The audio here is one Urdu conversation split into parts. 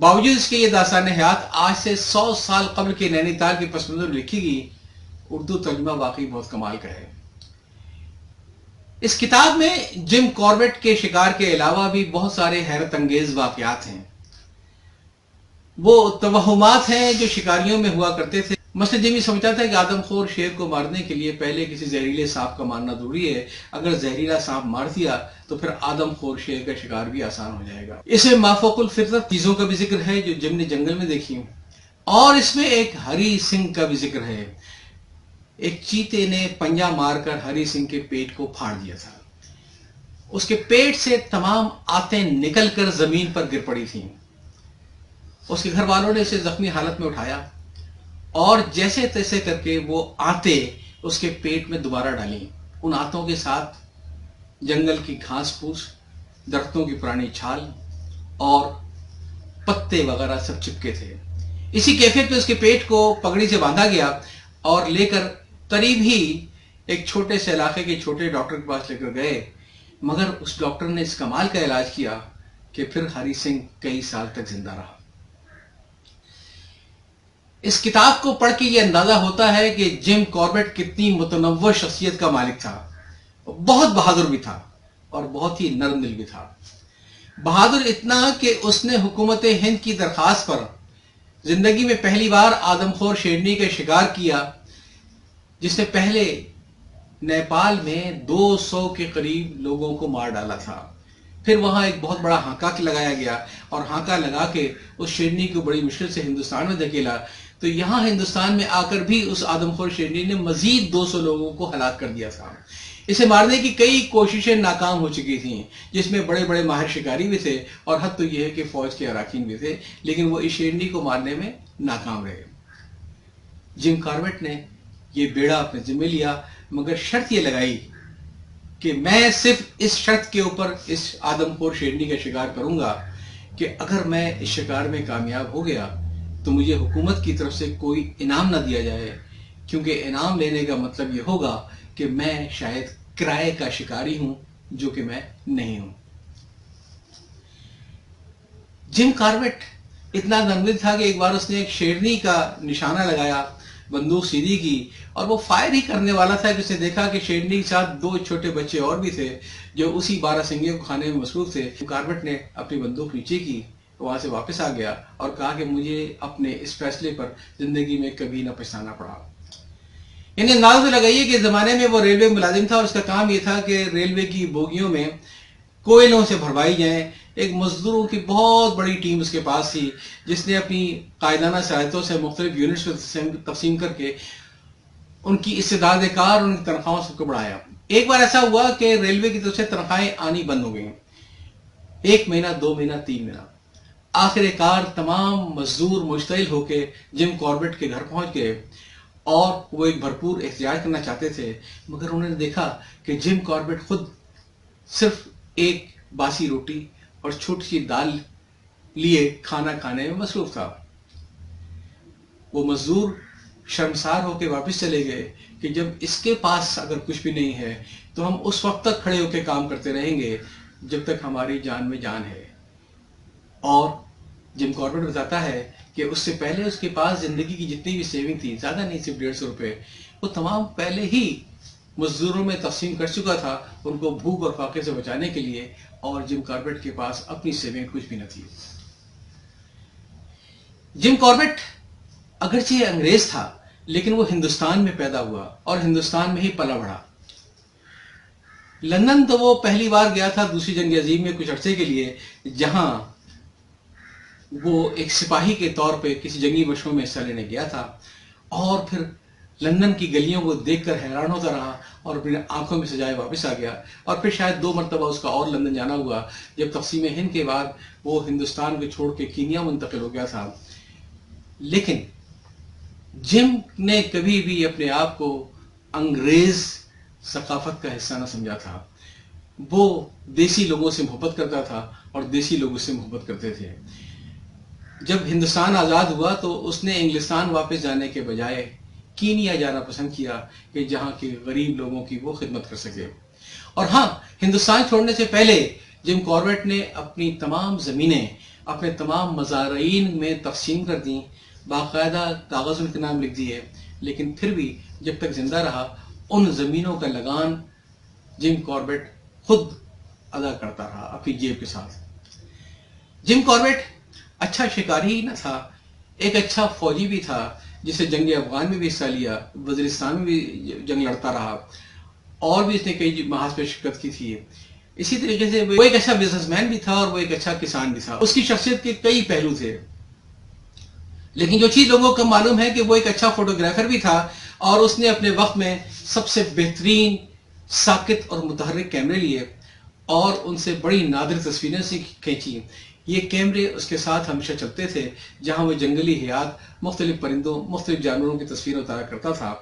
باوجود اس کے یہ داستان حیات آج سے 100 سال قبل کے نینی تال کے پس منظر لکھی گئی اردو ترجمہ واقعی بہت کمال کا ہے۔ اس کتاب میں جم کاربیٹ کے شکار کے علاوہ بھی بہت سارے حیرت انگیز واقعات ہیں۔ وہ توہمات ہیں جو شکاریوں میں ہوا کرتے تھے۔ مثلا جم سمجھتا تھا کہ آدم خور شیر کو مارنے کے لیے پہلے کسی زہریلے سانپ کا مارنا ضروری ہے، اگر زہریلا سانپ مار دیا تو پھر آدم خور شیر کا شکار بھی آسان ہو جائے گا۔ اس میں مافوق الفطرت چیزوں کا بھی ذکر ہے جو جم نے جنگل میں دیکھی، اور اس میں ایک ہری سنگھ کا بھی ذکر ہے۔ ایک چیتے نے پنجہ مار کر ہری سنگھ کے پیٹ کو پھاڑ دیا تھا۔ اس کے پیٹ سے تمام آتیں نکل کر زمین پر گر پڑی تھیں۔ اس کے گھر والوں نے اسے زخمی حالت میں اٹھایا اور جیسے تیسے کر کے وہ آتے اس کے پیٹ میں دوبارہ ڈالیں۔ ان آتوں کے ساتھ جنگل کی گھاس پھوس، درختوں کی پرانی چھال اور پتے وغیرہ سب چپکے تھے۔ اسی کیفیت میں اس کے پیٹ کو پگڑی سے باندھا گیا اور لے کر قریب ہی ایک چھوٹے سے علاقے کے چھوٹے ڈاکٹر کے پاس لے کر گئے، مگر اس ڈاکٹر نے اس کمال کا علاج کیا کہ پھر ہری سنگھ کئی سال تک زندہ رہا۔ اس کتاب کو پڑھ کے یہ اندازہ ہوتا ہے کہ جم کاربیٹ کتنی متنوع شخصیت کا مالک تھا۔ بہت بہادر بھی تھا اور بہت ہی نرم دل بھی تھا۔ بہادر اتنا کہ اس نے حکومت ہند کی درخواست پر زندگی میں پہلی بار آدم خور شیرنی کا شکار کیا، جس نے پہلے نیپال میں 200 کے قریب لوگوں کو مار ڈالا تھا۔ پھر وہاں ایک بہت بڑا ہانکا لگایا گیا اور ہانکا لگا کے اس شیرنی کو بڑی مشکل سے ہندوستان میں دھکیلا، تو یہاں ہندوستان میں آ کر بھی اس آدم خور شیرنی نے مزید 200 لوگوں کو ہلاک کر دیا تھا۔ اسے مارنے کی کئی کوششیں ناکام ہو چکی تھیں، جس میں بڑے بڑے ماہر شکاری بھی تھے اور حد تو یہ ہے کہ فوج کے اراکین بھی تھے، لیکن وہ اس شیرنی کو مارنے میں ناکام رہے۔ جم کاربیٹ نے یہ بیڑا اپنے ذمہ لیا، مگر شرط یہ لگائی کہ میں صرف اس شرط کے اوپر اس آدم خور شیرنی کا شکار کروں گا کہ اگر میں اس شکار میں کامیاب ہو گیا تو مجھے حکومت کی طرف سے کوئی انعام نہ دیا جائے، کیونکہ انعام لینے کا مطلب یہ ہوگا کہ میں شاید کرائے کا شکاری ہوں، جو کہ میں نہیں ہوں۔ جم کاربیٹ اتنا نرم تھا کہ ایک بار اس نے ایک شیرنی کا نشانہ لگایا، بندوق سیدھی کی اور وہ فائر ہی کرنے والا تھا کہ اس نے دیکھا کہ شیرنی کے ساتھ 2 چھوٹے بچے اور بھی تھے جو اسی 12 سنگیوں کو کھانے میں مصروف تھے۔ کاربیٹ نے اپنی بندوق نیچے کی، وہاں سے واپس آ گیا اور کہا کہ مجھے اپنے اس فیصلے پر زندگی میں کبھی نہ پچھتانا پڑا۔ یعنی انداز سے لگائیے کہ زمانے میں وہ ریلوے ملازم تھا اور اس کا کام یہ تھا کہ ریلوے کی بوگیوں میں کوئلوں سے بھروائی جائیں۔ ایک مزدوروں کی بہت بڑی ٹیم اس کے پاس تھی، جس نے اپنی قائدانہ صلاحیتوں سے مختلف یونٹس میں تقسیم کر کے ان کی استعداد کار اور ان کی تنخواہوں سب کو بڑھایا۔ ایک بار ایسا ہوا کہ ریلوے کی طرف سے تنخواہیں آنی بند ہو گئیں، 1 مہینہ، 2 مہینہ، 3 مہینہ۔ آخر کار تمام مزدور مشتعل ہو کے جم کاربیٹ کے گھر پہنچ گئے اور وہ ایک بھرپور احتجاج کرنا چاہتے تھے، مگر انہوں نے دیکھا کہ جم کاربیٹ خود صرف ایک باسی روٹی اور چھوٹی سی دال لیے کھانا کھانے میں مصروف تھا۔ وہ مزدور شرمسار ہو کے واپس چلے گئے کہ جب اس کے پاس اگر کچھ بھی نہیں ہے تو ہم اس وقت تک کھڑے ہو کے کام کرتے رہیں گے جب تک ہماری جان میں جان ہے۔ اور جم کاربیٹ بتاتا ہے کہ اس سے پہلے اس کے پاس زندگی کی جتنی بھی سیونگ تھی، زیادہ نہیں، صرف 150 روپے، وہ تمام پہلے ہی مزدوروں میں تقسیم کر چکا تھا ان کو بھوک اور فاقے سے بچانے کے لیے، اور جم کاربیٹ کے پاس اپنی سیونگ کچھ بھی نہ تھی۔ جم کاربیٹ اگرچہ انگریز تھا لیکن وہ ہندوستان میں پیدا ہوا اور ہندوستان میں ہی پلا بڑھا۔ لندن تو وہ پہلی بار گیا تھا دوسری جنگ عظیم میں کچھ عرصے کے لیے، جہاں وہ ایک سپاہی کے طور پہ کسی جنگی مشقوں میں حصہ لینے گیا تھا، اور پھر لندن کی گلیوں کو دیکھ کر حیران ہوتا رہا اور اپنی آنکھوں میں سجائے واپس آ گیا۔ اور پھر شاید 2 مرتبہ اس کا اور لندن جانا ہوا، جب تقسیم ہند کے بعد وہ ہندوستان کو چھوڑ کے کینیا منتقل ہو گیا تھا۔ لیکن جم نے کبھی بھی اپنے آپ کو انگریز ثقافت کا حصہ نہ سمجھا تھا۔ وہ دیسی لوگوں سے محبت کرتا تھا اور دیسی لوگ اس سے محبت کرتے تھے۔ جب ہندوستان آزاد ہوا تو اس نے انگلستان واپس جانے کے بجائے کینیا جانا پسند کیا کہ جہاں کے غریب لوگوں کی وہ خدمت کر سکے۔ اور ہاں، ہندوستان چھوڑنے سے پہلے جم کاربیٹ نے اپنی تمام زمینیں اپنے تمام مزارعین میں تقسیم کر دیں، باقاعدہ کاغذ ان کے نام لکھ دیے، لیکن پھر بھی جب تک زندہ رہا ان زمینوں کا لگان جم کاربیٹ خود ادا کرتا رہا اپنی جیب کے ساتھ۔ جم کاربیٹ اچھا شکاری ہی نہ تھا، ایک اچھا فوجی بھی تھا، جسے جنگ افغان میں بھی حصہ لیا، وزیرستان میں بھی جنگ لڑتا رہا، اور بھی اس نے کئی محاذ پہ شرکت کی تھی۔ اسی طریقے سے وہ ایک اچھا بزنس مین بھی تھا اور وہ ایک اچھا کسان بھی تھا۔ اس کی شخصیت کے کئی پہلو تھے، لیکن جو چیز لوگوں کو معلوم ہے کہ وہ ایک اچھا فوٹوگرافر بھی تھا، اور اس نے اپنے وقت میں سب سے بہترین ساکت اور متحرک کیمرے لیے اور ان سے بڑی نادر تصویریں سے کھینچی۔ یہ کیمرے اس کے ساتھ ہمیشہ چلتے تھے جہاں وہ جنگلی حیات، مختلف پرندوں، مختلف جانوروں کی تصویریں اتارا کرتا تھا۔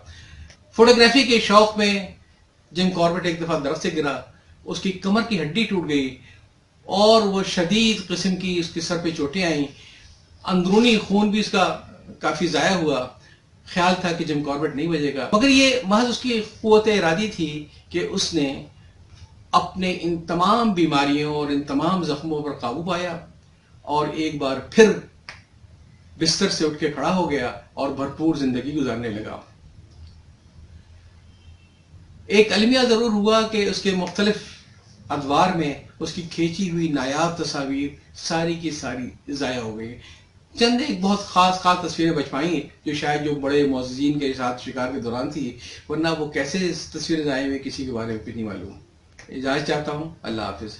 فوٹوگرافی کے شوق میں جم کاربیٹ ایک دفعہ درخت سے گرا، اس کی کمر کی ہڈی ٹوٹ گئی اور وہ شدید قسم کی اس کے سر پہ چوٹیں آئیں، اندرونی خون بھی اس کا کافی ضائع ہوا۔ خیال تھا کہ جم کاربیٹ نہیں بچے گا، مگر یہ محض اس کی قوت ارادی تھی کہ اس نے اپنے ان تمام بیماریوں اور ان تمام زخموں پر قابو پایا اور ایک بار پھر بستر سے اٹھ کے کھڑا ہو گیا اور بھرپور زندگی گزارنے لگا۔ ایک المیہ ضرور ہوا کہ اس کے مختلف ادوار میں اس کی کھینچی ہوئی نایاب تصاویر ساری کی ساری ضائع ہو گئی۔ چند ایک بہت خاص تصویریں بچ پائیں جو شاید جو بڑے معززین کے ساتھ شکار کے دوران تھی، ورنہ وہ کیسے تصویریں ضائع ہوئی کسی کے بارے میں بھی نہیں معلوم۔ اجازت چاہتا ہوں، اللہ حافظ۔